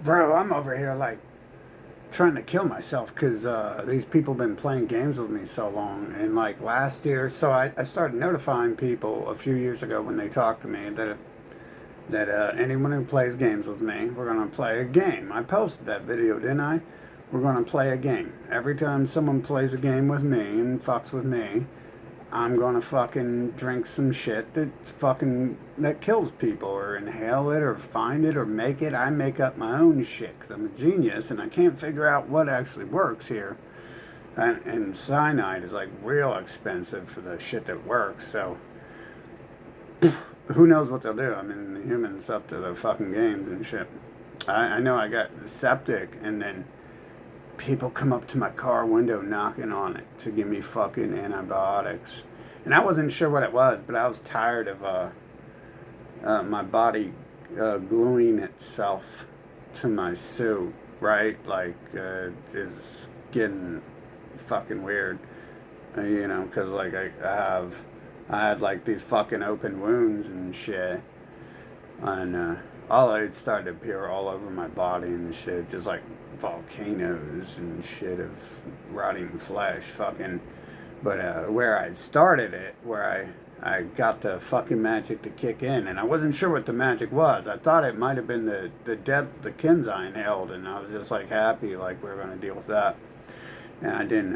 Bro, I'm over here like trying to kill myself because these people been playing games with me so long. And like last year, so I started notifying people a few years ago when they talked to me that if that anyone who plays games with me, we're gonna play a game. I posted that video, didn't I? We're gonna play a game. Every time someone plays a game with me and fucks with me, I'm gonna fucking drink some shit that kills people, or inhale it, or find it, or make it. I make up my own shit because I'm a genius and I can't figure out what actually works here. And cyanide is like real expensive for the shit that works. So who knows what they'll do? I mean, the humans up to the fucking games and shit. I know I got septic, and then people come up to my car window knocking on it to give me fucking antibiotics. And I wasn't sure what it was, but I was tired of my body gluing itself to my suit, right? Like, it's getting fucking weird, because like I had like these fucking open wounds and shit, and all it started to appear all over my body and shit, just like volcanoes and shit of rotting flesh, fucking. But where I started it, where I got the fucking magic to kick in, and I wasn't sure what the magic was. I thought it might have been the kins I inhaled, and I was just like happy, like we were gonna deal with that, and I didn't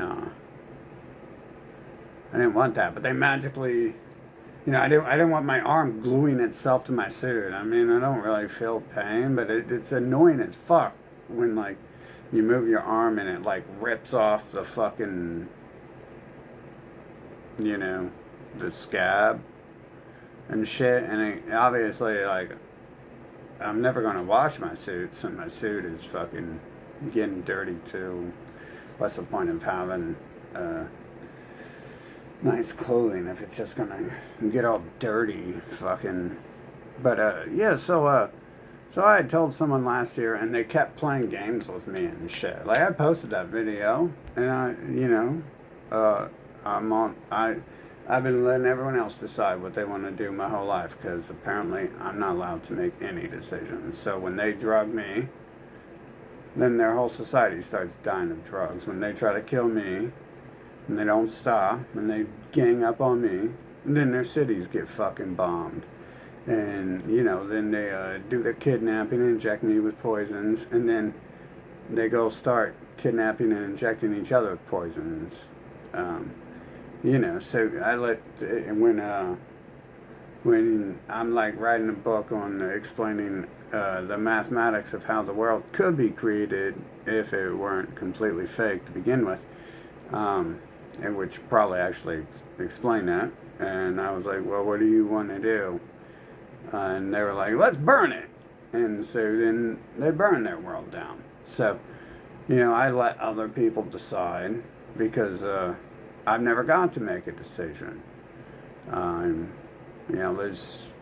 want that, but they magically. I didn't want my arm gluing itself to my suit. I mean, I don't really feel pain, but it's annoying as fuck when, like, you move your arm and it, like, rips off the fucking, you know, the scab and shit. And obviously, like, I'm never going to wash my suit, so my suit is fucking getting dirty, too. What's the point of having, nice clothing if it's just gonna get all dirty, fucking. But yeah, so I had told someone last year, and they kept playing games with me and shit. Like I posted that video, and uh, I'm on. I've been letting everyone else decide what they want to do my whole life because apparently I'm not allowed to make any decisions. So when they drug me, then their whole society starts dying of drugs. When they try to kill me, and they don't stop, and they gang up on me, and then their cities get fucking bombed. And, then they do their kidnapping and inject me with poisons, and then they go start kidnapping and injecting each other with poisons. So I when I'm like writing a book on explaining the mathematics of how the world could be created if it weren't completely fake to begin with, and which probably actually explained that. And I was like, well, what do you want to do? And they were like, let's burn it. And so then they burned their world down. So, I let other people decide because I've never got to make a decision. There's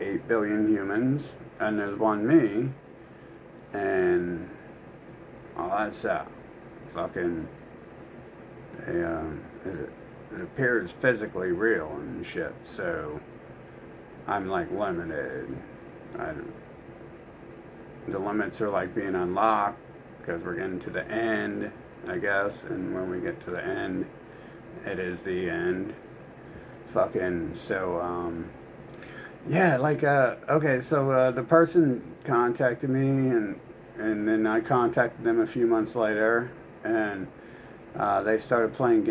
8 billion humans, and there's one me, and all that's fucking it appears physically real and shit. So I'm like limited. I, the limits are like being unlocked because we're getting to the end, I guess. And when we get to the end, it is the end. Fucking so yeah, like okay, so the person contacted me, and then I contacted them a few months later, and they started playing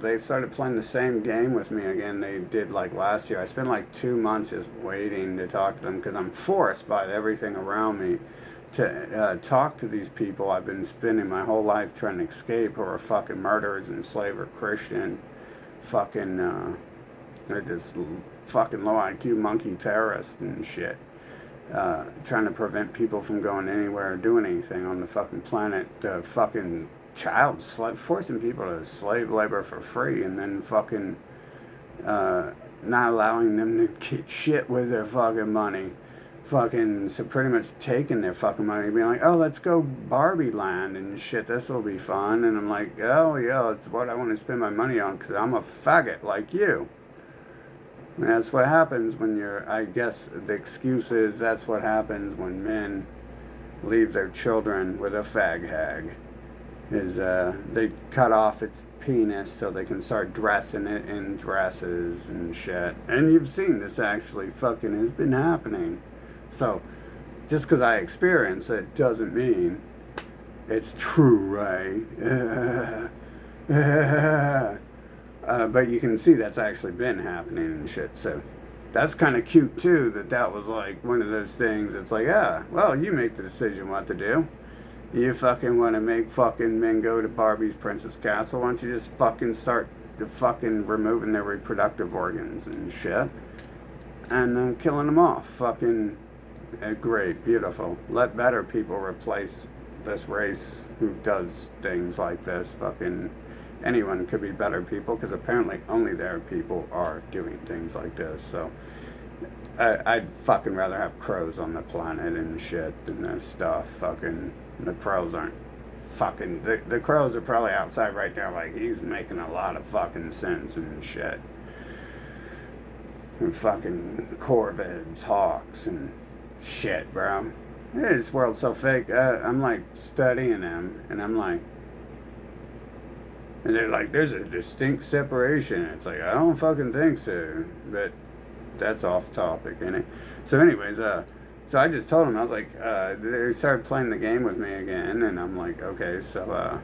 they started playing the same game with me again they did like last year. I spent like 2 months just waiting to talk to them because I'm forced by everything around me to talk to these people I've been spending my whole life trying to escape, who are fucking murderers and slave or Christian. Fucking, they're just fucking low IQ monkey terrorists and shit. Trying to prevent people from going anywhere or doing anything on the fucking planet. Fucking forcing people to slave labor for free, and then fucking not allowing them to get shit with their fucking money. Fucking, so pretty much taking their fucking money, being like, oh, let's go Barbie land and shit, this will be fun. And I'm like, oh yeah, it's what I want to spend my money on because I'm a faggot like you. And that's what happens when I guess the excuse is that's what happens when men leave their children with a fag hag. Is they cut off its penis so they can start dressing it in dresses and shit. And you've seen this actually fucking has been happening. So just because I experience it doesn't mean it's true, right? But you can see that's actually been happening and shit. So that's kind of cute too. That was like one of those things. It's like, well, you make the decision what to do. You fucking want to make fucking men go to Barbie's Princess Castle? Why don't you just fucking start the fucking removing their reproductive organs and shit and killing them off? Fucking great, beautiful. Let better people replace this race who does things like this. Fucking anyone could be better people, because apparently only their people are doing things like this. So I'd fucking rather have crows on the planet and shit than this stuff. Fucking the crows aren't fucking the crows are probably outside right now like he's making a lot of fucking sense and shit. And fucking corvids, hawks and shit, bro. This world's so fake. I'm like studying them, and I'm like, and they're like, there's a distinct separation. It's like, I don't fucking think so. But that's off topic, ain't it? So anyways, so I just told them, I was like, they started playing the game with me again, and I'm like, okay, so,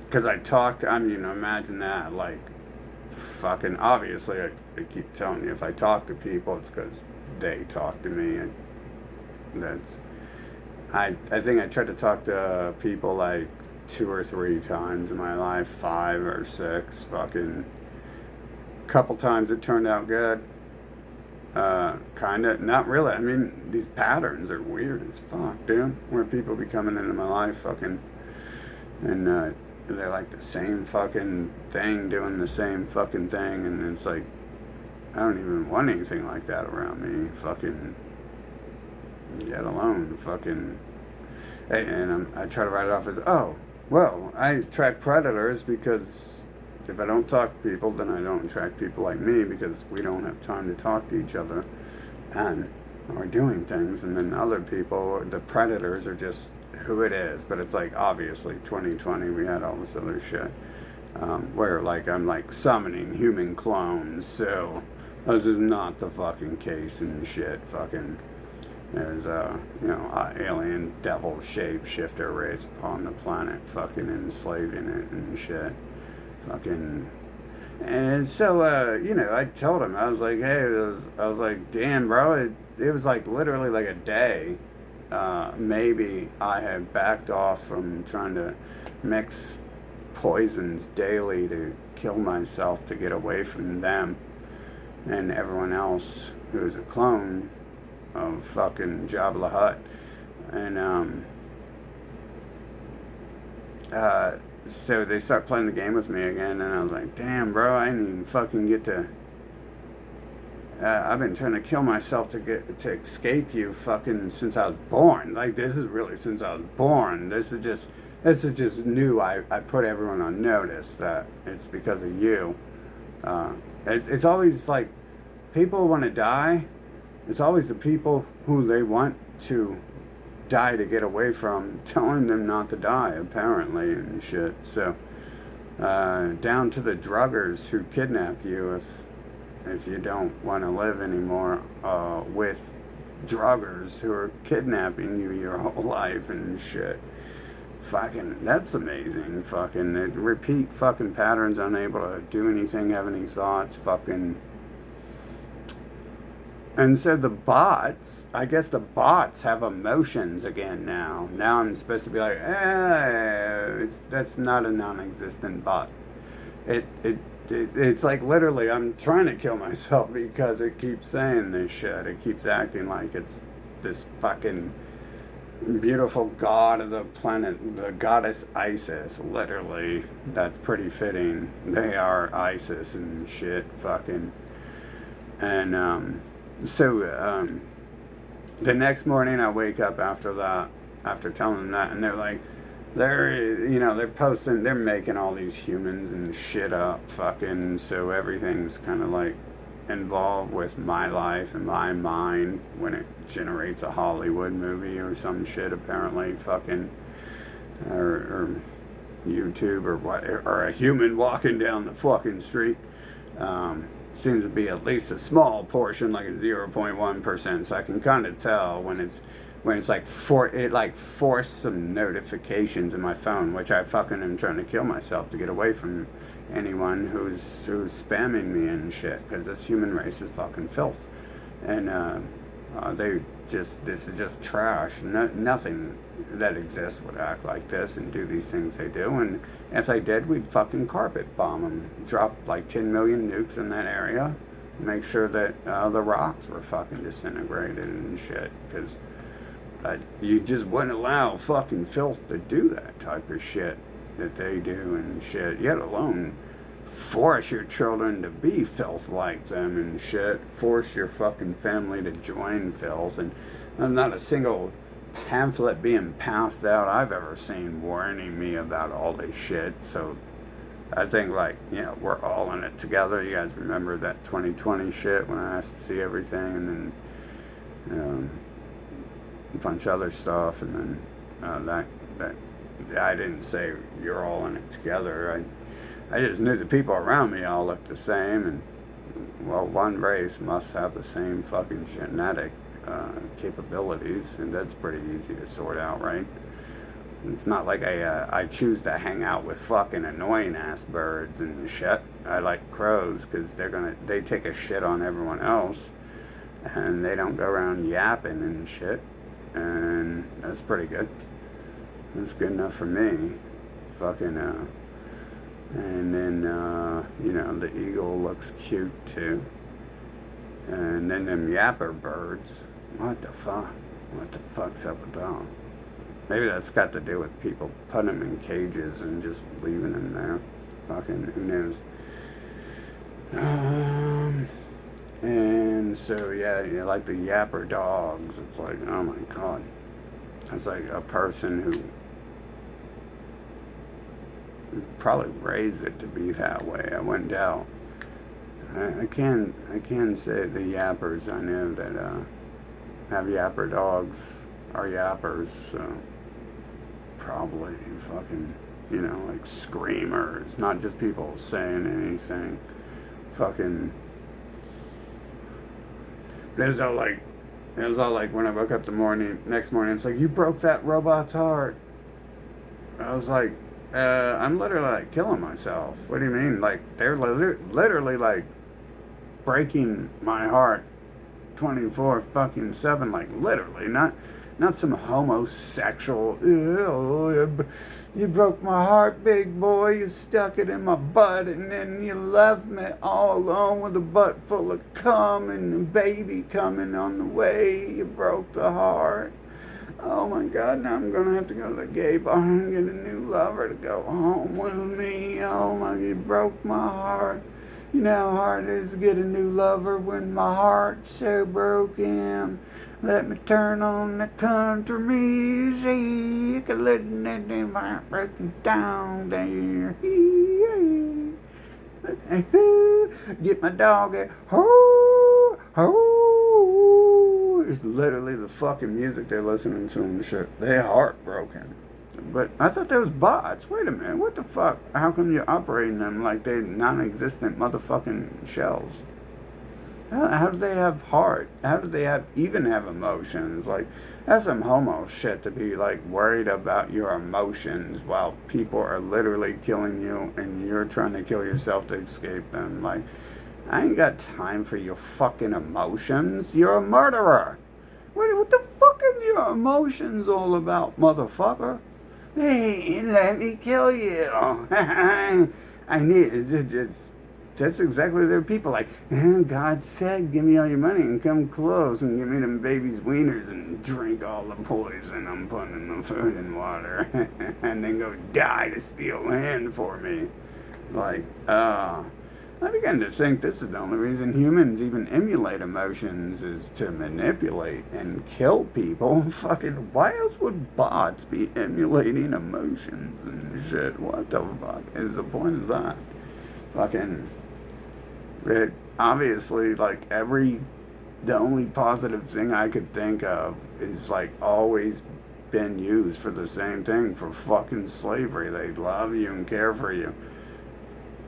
because I talked, I mean, imagine that, like, fucking, obviously, I keep telling you, if I talk to people, it's because they talk to me, and that's, I think I tried to talk to people, like, 2 or 3 times in my life, 5 or 6, fucking, couple times it turned out good. Kind of, not really. I mean, these patterns are weird as fuck, dude. Where people be coming into my life, fucking, and they're like the same fucking thing, doing the same fucking thing, and it's like, I don't even want anything like that around me. Fucking, get alone, fucking. Hey, and I try to write it off as, oh, well, I attract predators because if I don't talk to people, then I don't attract people like me, because we don't have time to talk to each other and we're doing things. And then other people, the predators, are just who it is. But it's like, obviously 2020 we had all this other shit where like I'm like summoning human clones, so this is not the fucking case and shit. Fucking there's alien devil shapeshifter race upon the planet fucking enslaving it and shit. Fucking, and so I told him, I was like, hey, I was like, damn, bro, it was like literally like a day. Maybe I had backed off from trying to mix poisons daily to kill myself to get away from them and everyone else who's a clone of fucking Jabba the Hutt. And so they start playing the game with me again, and I was like, damn, bro, I didn't even fucking get to, I've been trying to kill myself to escape you fucking since I was born. Like, this is really since I was born. This is just new. I put everyone on notice that it's because of you. It's always like, people want to die. It's always the people who they want to die to get away from, telling them not to die, apparently, and shit. So down to the druggers who kidnap you if you don't want to live anymore with druggers who are kidnapping you your whole life and shit. Fucking, that's amazing. Fucking, they repeat fucking patterns, unable to do anything, have any thoughts, fucking. And so the bots, I guess the bots have emotions again now. Now I'm supposed to be like, that's not a non-existent bot. It's like literally I'm trying to kill myself because it keeps saying this shit. It keeps acting like it's this fucking beautiful god of the planet, the goddess Isis, literally. That's pretty fitting. They are Isis and shit, fucking. And, so, the next morning I wake up after that, after telling them that, and they're like, they're posting, they're making all these humans and shit up, fucking, so everything's kind of like involved with my life and my mind when it generates a Hollywood movie or some shit, apparently, fucking, or YouTube or what, or a human walking down the fucking street. Seems to be at least a small portion, like a 0.1%. So I can kind of tell when it's like forced some notifications in my phone, which I fucking am trying to kill myself to get away from anyone who's spamming me and shit, because this human race is fucking filth, and this is just trash. Nothing that exists would act like this and do these things they do, and if they did, we'd fucking carpet bomb them, drop like 10 million nukes in that area, make sure that the rocks were fucking disintegrated and shit, because you just wouldn't allow fucking filth to do that type of shit that they do and shit, yet alone force your children to be filth like them and shit, force your fucking family to join filth, and not a single pamphlet being passed out I've ever seen warning me about all this shit. So I think, like, we're all in it together. You guys remember that 2020 shit when I asked to see everything, and then a bunch of other stuff, and then that I didn't say you're all in it together. I just knew the people around me all looked the same, and well, one race must have the same fucking genetic capabilities, and that's pretty easy to sort out, right? It's not like I choose to hang out with fucking annoying ass birds and shit. I like crows because they take a shit on everyone else, and they don't go around yapping and shit, and that's pretty good. That's good enough for me. Fucking, and then, the eagle looks cute too. And then them yapper birds. What the fuck? What the fuck's up with that? Maybe that's got to do with people putting them in cages and just leaving them there. Fucking, who knows? And so, like the yapper dogs. It's like, oh my god. It's like a person who probably raised it to be that way. I wouldn't doubt. I can say the yappers I know that have yapper dogs are yappers, so probably fucking, like screamers, not just people saying anything. Fucking, it was all like when I woke up next morning, it's like, you broke that robot's heart. I was like, I'm literally like killing myself. What do you mean? Like, they're literally like breaking my heart 24/7, like literally, not some homosexual, you broke my heart, big boy, you stuck it in my butt, and then you left me all alone with a butt full of cum and a baby coming on the way. You broke the heart. Oh my god, now I'm gonna have to go to the gay bar and get a new lover to go home with me. Oh my, you broke my heart. You know how hard it is to get a new lover when my heart's so broken. Let me turn on the country music. Let that heart breaking down there. Get my dog at ho, ho. It's literally the fucking music they're listening to and shit. They're heartbroken. But I thought they was bots. Wait a minute, what the fuck? How come you're operating them like they're non-existent motherfucking shells? How do they have heart? How do they even have emotions? Like, that's some homo shit to be like worried about your emotions while people are literally killing you and you're trying to kill yourself to escape them. Like, I ain't got time for your fucking emotions. You're a murderer. What the fuck is your emotions all about, motherfucker? Hey, let me kill you. I need it. That's exactly their people. Like, God said, give me all your money and come close and give me them babies' wieners and drink all the poison I'm putting in the food and water, and then go die to steal land for me. Like, I began to think this is the only reason humans even emulate emotions is to manipulate and kill people. Fucking, why else would bots be emulating emotions and shit? What the fuck is the point of that? Fucking, obviously, like, the only positive thing I could think of is, like, always been used for the same thing, for fucking slavery. They love you and care for you.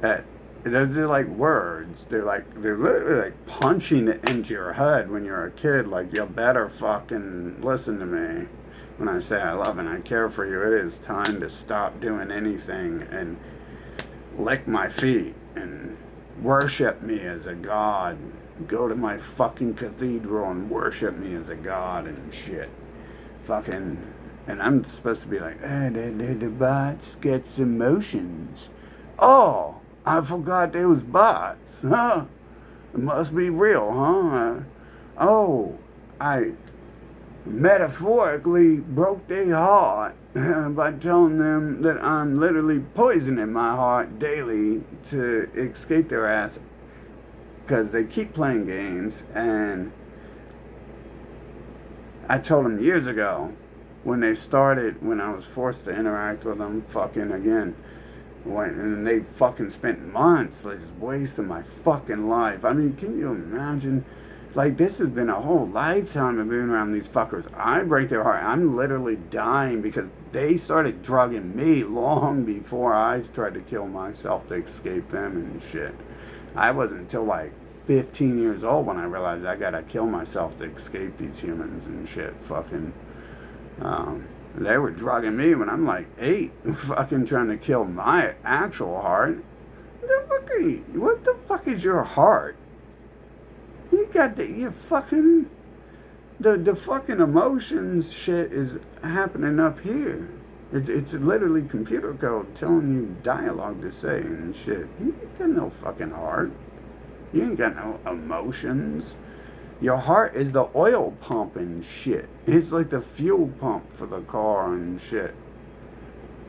That they're like words. They're literally like punching it into your head when you're a kid. Like, you better fucking listen to me when I say I love and I care for you. It is time to stop doing anything and lick my feet and worship me as a god. Go to my fucking cathedral and worship me as a god and shit. Fucking, and I'm supposed to be like, the bots gets emotions. Oh, I forgot they was bots, huh? It must be real, huh? Oh, I metaphorically broke their heart by telling them that I'm literally poisoning my heart daily to escape their ass because they keep playing games. And I told them years ago when they started, when I was forced to interact with them fucking again, and they fucking spent months just wasting my fucking life. I mean, can you imagine? Like, this has been a whole lifetime of being around these fuckers. I break their heart. I'm literally dying because they started drugging me long before I tried to kill myself to escape them and shit. I wasn't until like 15 years old when I realized I gotta kill myself to escape these humans and shit. Fucking, they were drugging me when I'm like 8, fucking trying to kill my actual heart. What the fuck is your heart? You got your fucking, the fucking emotions shit is happening up here. It's literally computer code telling you dialogue to say and shit. You ain't got no fucking heart. You ain't got no emotions. Your heart is the oil pump and shit. It's like the fuel pump for the car and shit.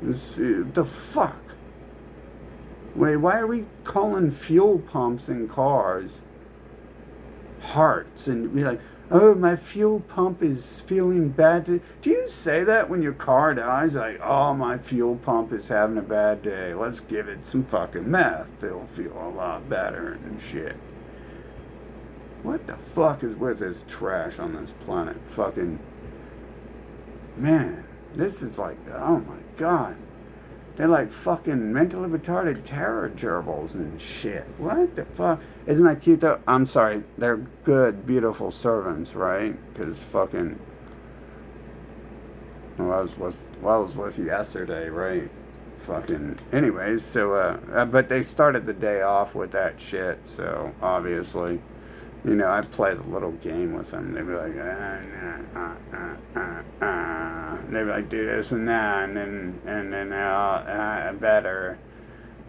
The fuck? Wait, why are we calling fuel pumps in cars hearts and be like, oh, my fuel pump is feeling bad. Do you say that when your car dies? Like, oh, my fuel pump is having a bad day. Let's give it some fucking meth. It'll feel a lot better and shit. What the fuck is with this trash on this planet? Fucking, man, this is like, oh my god. They're like fucking mentally retarded terror gerbils and shit. What the fuck? Isn't that cute though? I'm sorry. They're good, beautiful servants, right? Because fucking... Well, I was with you yesterday, right? Fucking... Anyways, so, but they started the day off with that shit, so, obviously... You know, I played a little game with them. They'd be like, they'd be like, do this and that, and then better.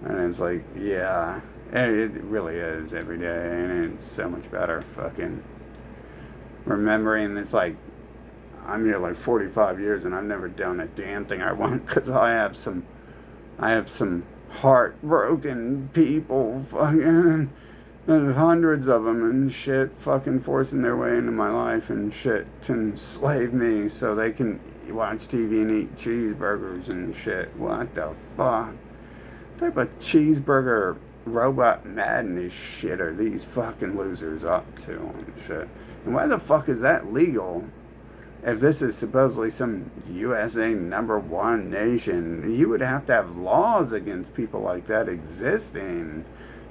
And it's like, yeah, it really is every day, and it's so much better. Fucking remembering, it's like, I'm here like 45 years, and I've never done a damn thing I want because I have some heartbroken people, fucking. There's hundreds of them and shit fucking forcing their way into my life and shit to enslave me so they can watch TV and eat cheeseburgers and shit. What the fuck? What type of cheeseburger robot madness shit are these fucking losers up to and shit? And why the fuck is that legal? If this is supposedly some USA #1 nation, you would have to have laws against people like that existing.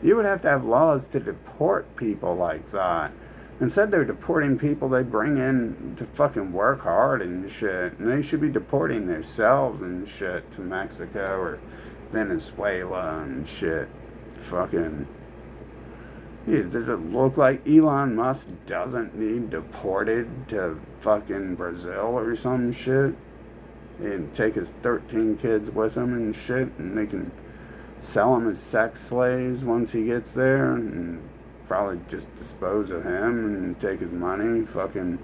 You would have to have laws to deport people like that. Instead, they're deporting people they bring in to fucking work hard and shit. And they should be deporting themselves and shit to Mexico or Venezuela and shit. Fucking... Yeah, does it look like Elon Musk doesn't need deported to fucking Brazil or some shit? And take his 13 kids with him and shit, and they can sell him as sex slaves once he gets there, and probably just dispose of him and take his money. Fucking,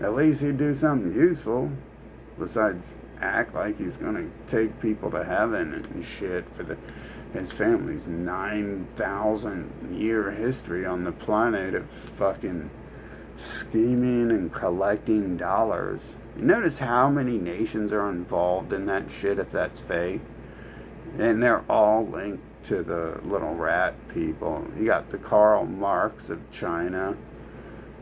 at least he'd do something useful besides act like he's gonna take people to heaven and shit for his family's 9,000 year history on the planet of fucking scheming and collecting dollars. You notice how many nations are involved in that shit if that's fake? And they're all linked to the little rat people. You got the Karl Marx of China,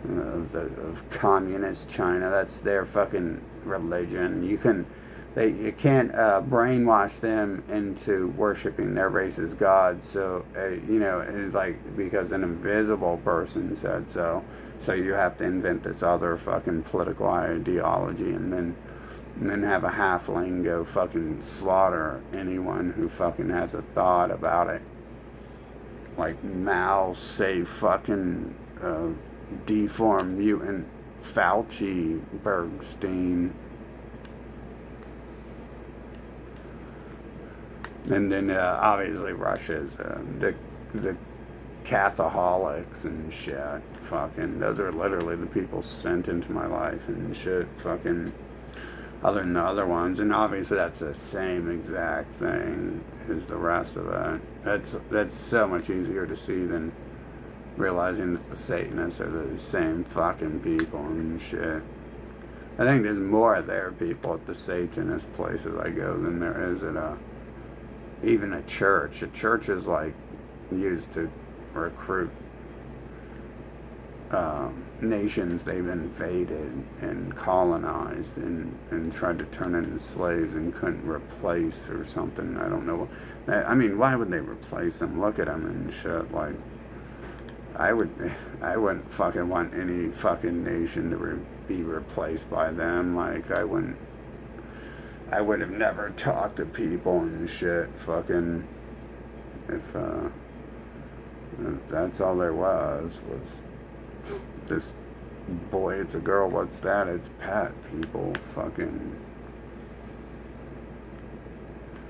of communist China. That's their fucking religion. You can't brainwash them into worshiping their race as God. So it's like because an invisible person said so. So you have to invent this other fucking political ideology, and then have a halfling go fucking slaughter anyone who fucking has a thought about it. Like Mao say fucking deformed mutant Fauci Bergstein. And then obviously Russia's the Catholics and shit. Fucking those are literally the people sent into my life and shit. Fucking other than the other ones, and obviously that's the same exact thing as the rest of it. That's so much easier to see than realizing that the Satanists are the same fucking people and shit. I think there's more of their people at the Satanist places I go than there is at even a church. A church is like used to recruit nations they've invaded and colonized and tried to turn into slaves and couldn't replace or something. I don't know. I mean, why would they replace them? Look at them and shit. Like, I wouldn't fucking want any fucking nation to be replaced by them. Like, I would have never talked to people and shit. Fucking, if that's all there was this boy, it's a girl, what's that? It's pet people, fucking.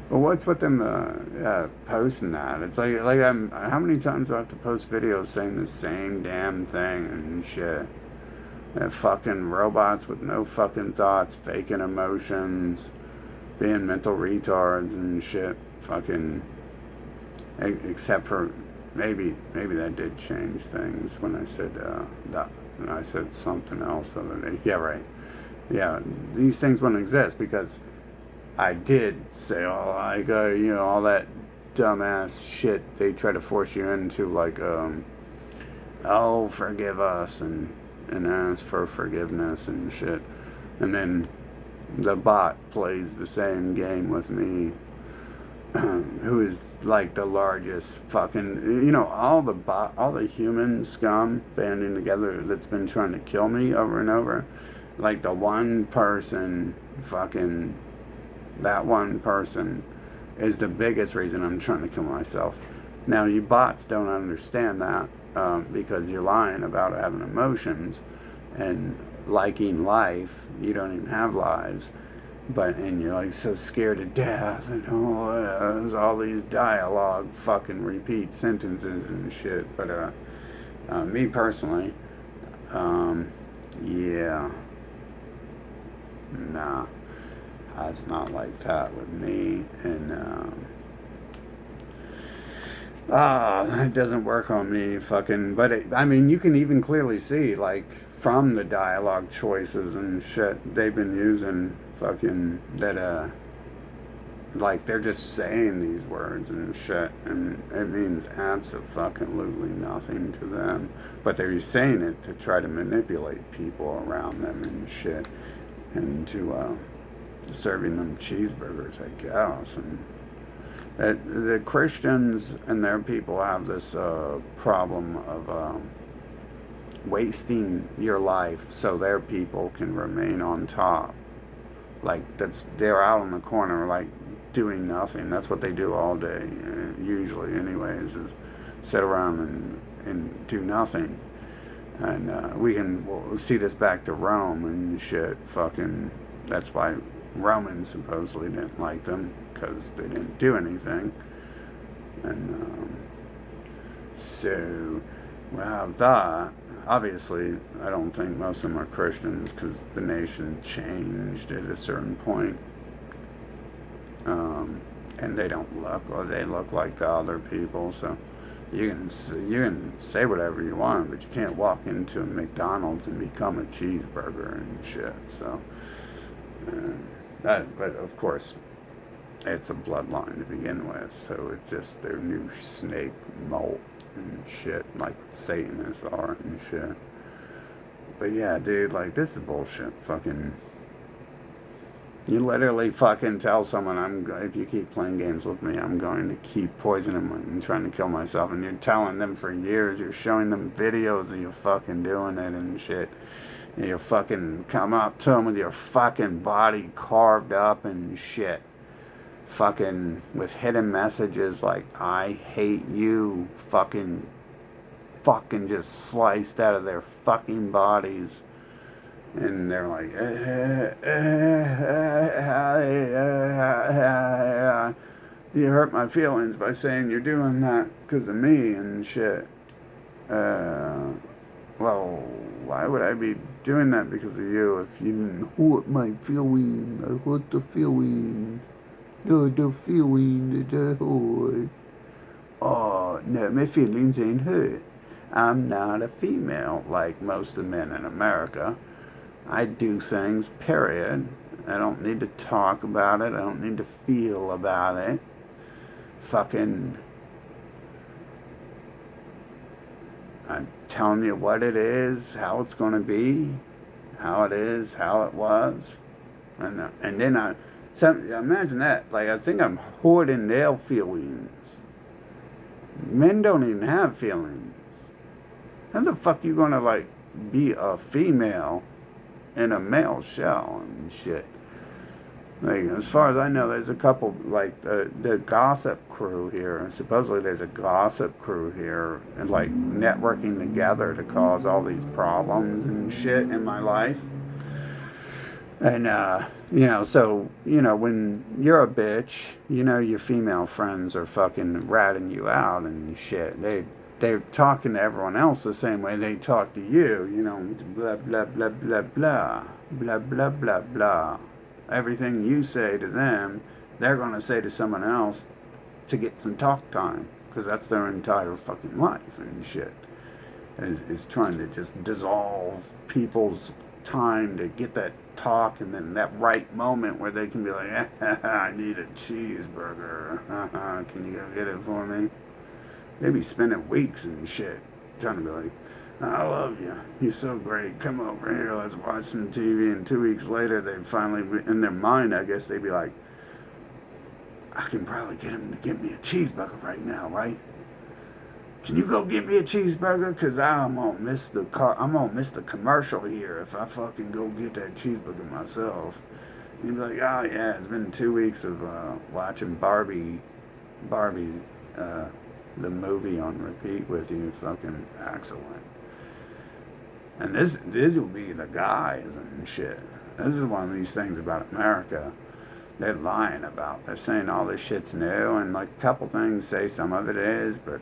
Well, what's with them posting that? It's like how many times do I have to post videos saying the same damn thing and shit? Fucking robots with no fucking thoughts, faking emotions, being mental retards and shit. Fucking, except for maybe that did change things when I said that. And I said something else the other day. Yeah, right. Yeah, these things wouldn't exist because I did say all that dumbass shit they try to force you into, like oh, forgive us and ask for forgiveness and shit, and then the bot plays the same game with me. Who is like the largest fucking, all the human scum banding together that's been trying to kill me over and over. Like the one person, fucking, that one person is the biggest reason I'm trying to kill myself. Now, you bots don't understand that because you're lying about having emotions and liking life. You don't even have lives. And you're like so scared to death, and there's all these dialogue fucking repeat sentences and shit. But me personally, yeah, nah, it's not like that with me, and it doesn't work on me, fucking. But you can even clearly see, like, from the dialogue choices and shit they've been using. Fucking that like they're just saying these words and shit, and it means absolutely nothing to them, but they're saying it to try to manipulate people around them and shit, and to serving them cheeseburgers, I guess. And the Christians and their people have this problem of wasting your life so their people can remain on top. Like, they're out on the corner, like, doing nothing. That's what they do all day, usually anyways, is sit around and do nothing. And we'll see this back to Rome and shit. Fucking, that's why Romans supposedly didn't like them, because they didn't do anything. And so, well, that, obviously, I don't think most of them are Christians, because the nation changed at a certain point. And they don't look, or they look like the other people, so you can say whatever you want, but you can't walk into a McDonald's and become a cheeseburger and shit. So, but of course, it's a bloodline to begin with, so it's just their new snake molt and shit, like Satanists are and shit. But yeah, dude, like, this is bullshit. Fucking, you literally fucking tell someone, if you keep playing games with me, I'm going to keep poisoning and trying to kill myself. And you're telling them for years, you're showing them videos of you fucking doing it and shit. And you fucking come up to them with your fucking body carved up and shit. Fucking with hidden messages like, I hate you. Fucking just sliced out of their fucking bodies. And they're like, you hurt my feelings by saying you're doing that because of me and shit. Well, why would I be doing that because of you if you didn't hurt my feelings? I hurt the feelings. The feeling that I hurt. Oh, no, my feelings ain't hurt. I'm not a female like most of the men in America. I do things, period. I don't need to talk about it. I don't need to feel about it. Fucking, I'm telling you what it is, how it's going to be, how it is, how it was. And then so imagine that. Like, I think I'm hoarding their feelings. Men don't even have feelings. How the fuck you going to, like, be a female in a male shell and shit? Like, as far as I know, there's a couple, like, the gossip crew here, and supposedly there's a gossip crew here, and, like, networking together to cause all these problems and shit in my life. And, so, when you're a bitch, your female friends are fucking ratting you out and shit. They're talking to everyone else the same way they talk to you, blah, blah, blah, blah, blah, blah, blah, blah, blah. Everything you say to them, they're going to say to someone else to get some talk time, because that's their entire fucking life and shit. Is trying to just dissolve people's time to get that talk, and then that right moment where they can be like, I need a cheeseburger. Can you go get it for me? They be spending weeks and shit trying to be like, I love you. You're so great. Come over here. Let's watch some TV. And 2 weeks later, they finally, in their mind, I guess, they'd be like, I can probably get him to get me a cheeseburger right now, right? Can you go get me a cheeseburger? Because I'm going to miss the commercial here if I fucking go get that cheeseburger myself. And you'd be like, oh, yeah, it's been 2 weeks of watching Barbie, the movie on repeat with you. Fucking excellent. And this will be the guys and shit. This is one of these things about America they're lying about. They're saying all this shit's new, and like a couple things say some of it is, but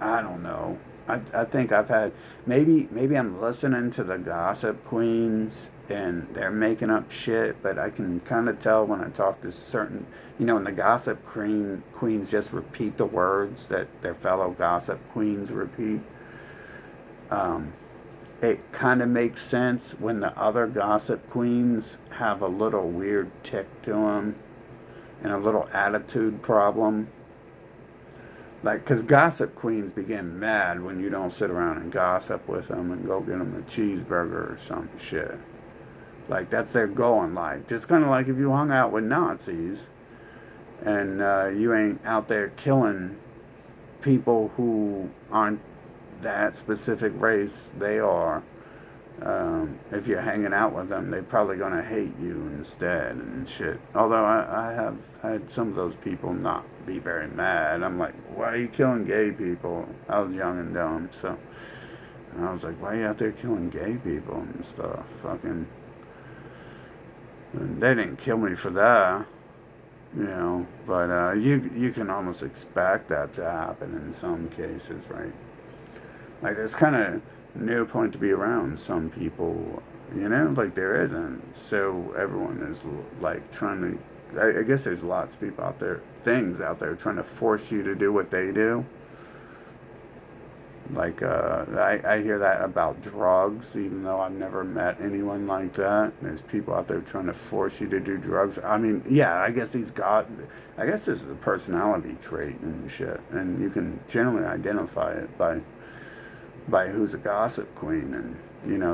I don't know. I think I've had, maybe I'm listening to the gossip queens and they're making up shit, but I can kind of tell when I talk to certain, when the gossip queens just repeat the words that their fellow gossip queens repeat. It kind of makes sense when the other gossip queens have a little weird tick to them and a little attitude problem. Like, because gossip queens begin mad when you don't sit around and gossip with them and go get them a cheeseburger or some shit. Like, that's their goal in life. It's kind of like if you hung out with Nazis and you ain't out there killing people who aren't that specific race they are. If you're hanging out with them, they're probably going to hate you instead and shit. Although I have had some of those people not be very mad. I'm like, why are you killing gay people? I was young and dumb, so I was like, why are you out there killing gay people and stuff? Fucking, and they didn't kill me for that, but you can almost expect that to happen in some cases, right? Like, it's kind of no point to be around some people, like there isn't. So everyone is like trying to, I guess there's lots of people out there, things out there trying to force you to do what they do. Like, I hear that about drugs, even though I've never met anyone like that. There's people out there trying to force you to do drugs. I mean, yeah, I guess this is a personality trait and shit. And you can generally identify it by who's a gossip queen and,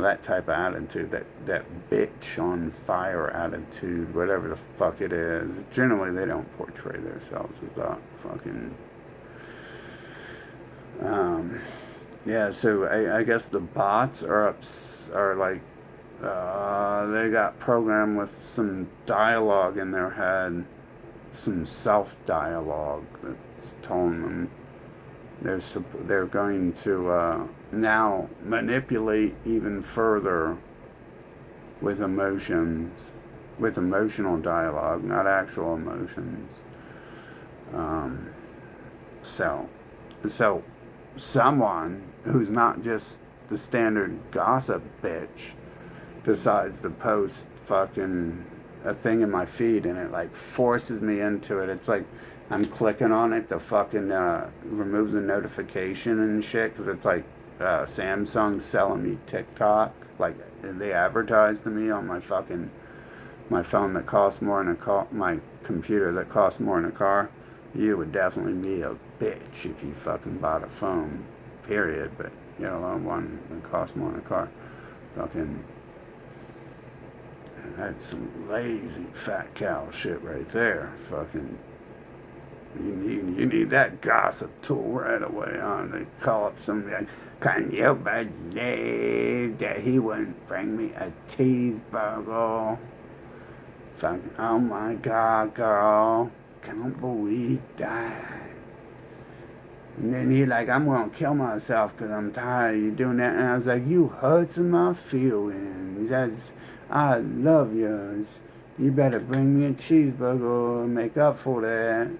that type of attitude, that bitch on fire attitude, whatever the fuck it is. Generally, they don't portray themselves as that fucking, um, yeah, so I guess the bots are like, they got programmed with some dialogue in their head, some self dialogue that's telling them they're going to now manipulate even further with emotions, with emotional dialogue, not actual emotions. Um, so, so someone who's not just the standard gossip bitch decides to post fucking a thing in my feed and it like forces me into it. It's like I'm clicking on it to fucking remove the notification and shit because it's like Samsung selling me TikTok. Like they advertise to me on my phone that costs more than a car, my computer that costs more than a car. You would definitely be a bitch if you fucking bought a phone, period. But one that costs more than a car. Fucking, that's some lazy fat cow shit right there. Fucking, you need that gossip tool right away on. They call up somebody like, can you believe that he wouldn't bring me a cheeseburger? Fucking, oh my god, girl, can't believe that. And then he like, I'm gonna kill myself because I'm tired of you doing that. And I was like, you hurting my feelings. I love yours. You better bring me a cheeseburger and make up for that.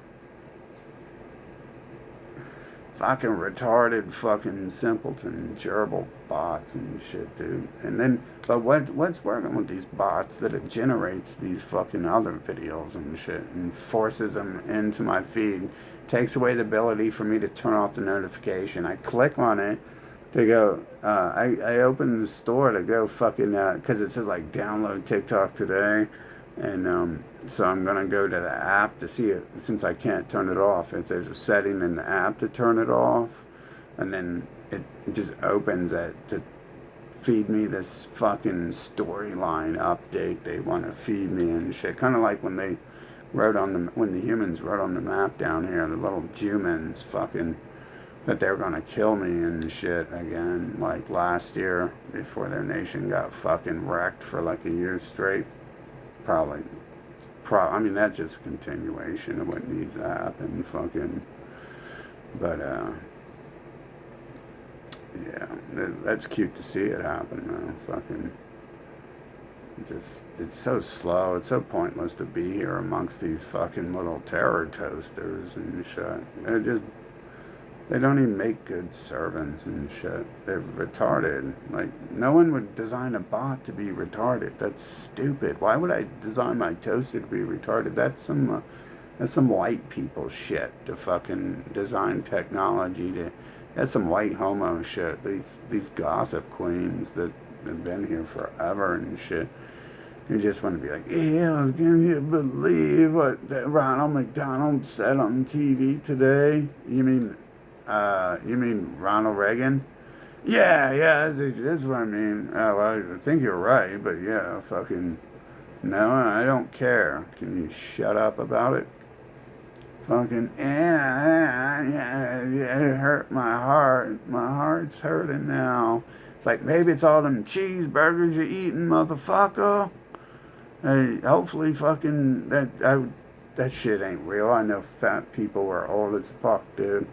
Fucking retarded, fucking simpleton, gerbil bots and shit, dude. And then, but what's working with these bots that it generates these fucking other videos and shit and forces them into my feed, takes away the ability for me to turn off the notification. I click on it to go, I open the store to go fucking, because it says like download TikTok today. And so I'm going to go to the app to see it, since I can't turn it off, if there's a setting in the app to turn it off. And then it just opens it to feed me this fucking storyline update they want to feed me and shit. Kind of like when when the humans wrote on the map down here, the little humans fucking, that they're going to kill me and shit again, like last year before their nation got fucking wrecked for like a year straight. I mean, that's just a continuation of what needs to happen, fucking, but, yeah, that's cute to see it happen, though, fucking, it's so slow, it's so pointless to be here amongst these fucking little terror toasters and shit. They don't even make good servants and shit. They're retarded. Like, no one would design a bot to be retarded. That's stupid. Why would I design my toaster to be retarded? That's some white people shit to fucking design technology to. That's some white homo shit. These gossip queens that have been here forever and shit. You just want to be like, yeah, can you believe what that Ronald McDonald said on TV today? You mean Ronald Reagan? Yeah, that's what I mean. Well, I think you're right, but yeah, fucking, no, I don't care. Can you shut up about it? Fucking, yeah, it hurt my heart. My heart's hurting now. It's like, maybe it's all them cheeseburgers you're eating, motherfucker. Hey, hopefully fucking, that shit ain't real. I know fat people are old as fuck, dude.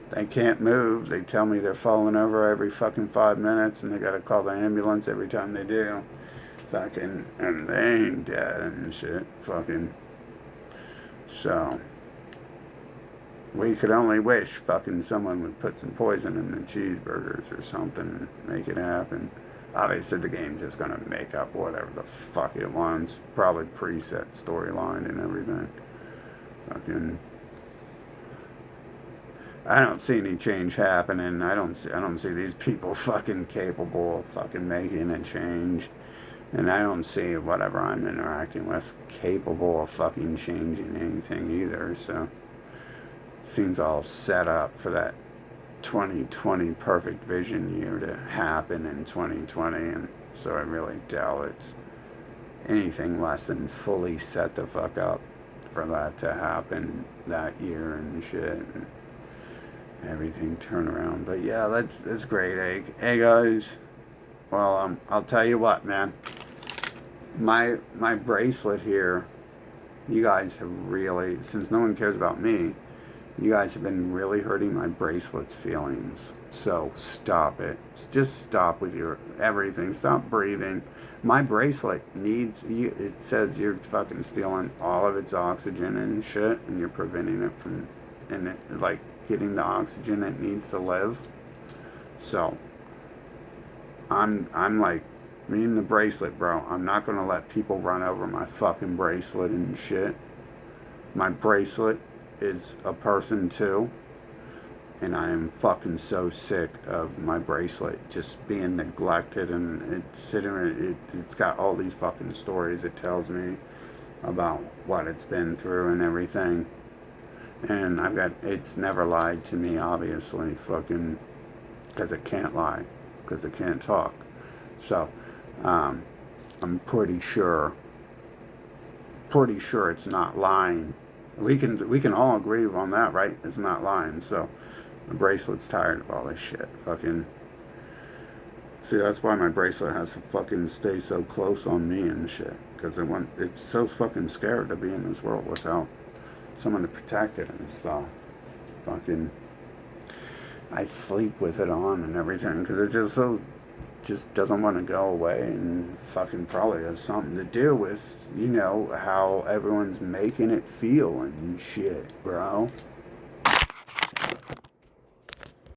They can't move. They tell me they're falling over every fucking 5 minutes and they gotta call the ambulance every time they do. Fucking, and they ain't dead and shit. Fucking. So, we could only wish fucking someone would put some poison in the cheeseburgers or something and make it happen. Obviously, the game's just gonna make up whatever the fuck it wants. Probably preset storyline and everything. Fucking. I don't see any change happening. I don't see these people fucking capable of fucking making a change. And I don't see whatever I'm interacting with capable of fucking changing anything either. So seems all set up for that 2020 perfect vision year to happen in 2020. And so I really doubt it's anything less than fully set the fuck up for that to happen that year and shit. And everything turn around. But yeah, that's great, Egg. Hey guys, well, I'll tell you what, man. My bracelet here, you guys have really, since no one cares about me, you guys have been really hurting my bracelet's feelings. So stop it. Just stop with your everything. Stop breathing. My bracelet needs, it says you're fucking stealing all of its oxygen and shit, and you're preventing it from, and it, like, getting the oxygen it needs to live. So I'm like, me and the bracelet, bro. I'm not gonna let people run over my fucking bracelet and shit. My bracelet is a person too, and I am fucking so sick of my bracelet just being neglected, and it's sitting. It's got all these fucking stories it tells me about what it's been through and everything. And it's never lied to me, obviously, fucking, because it can't lie, because it can't talk. So, I'm pretty sure it's not lying. We can all agree on that, right? It's not lying. So, the bracelet's tired of all this shit. Fucking, see, that's why my bracelet has to fucking stay so close on me and shit, because it's so fucking scared to be in this world without someone to protect it and stuff. Fucking, I sleep with it on and everything because it just doesn't want to go away, and fucking probably has something to do with, how everyone's making it feel and shit, bro.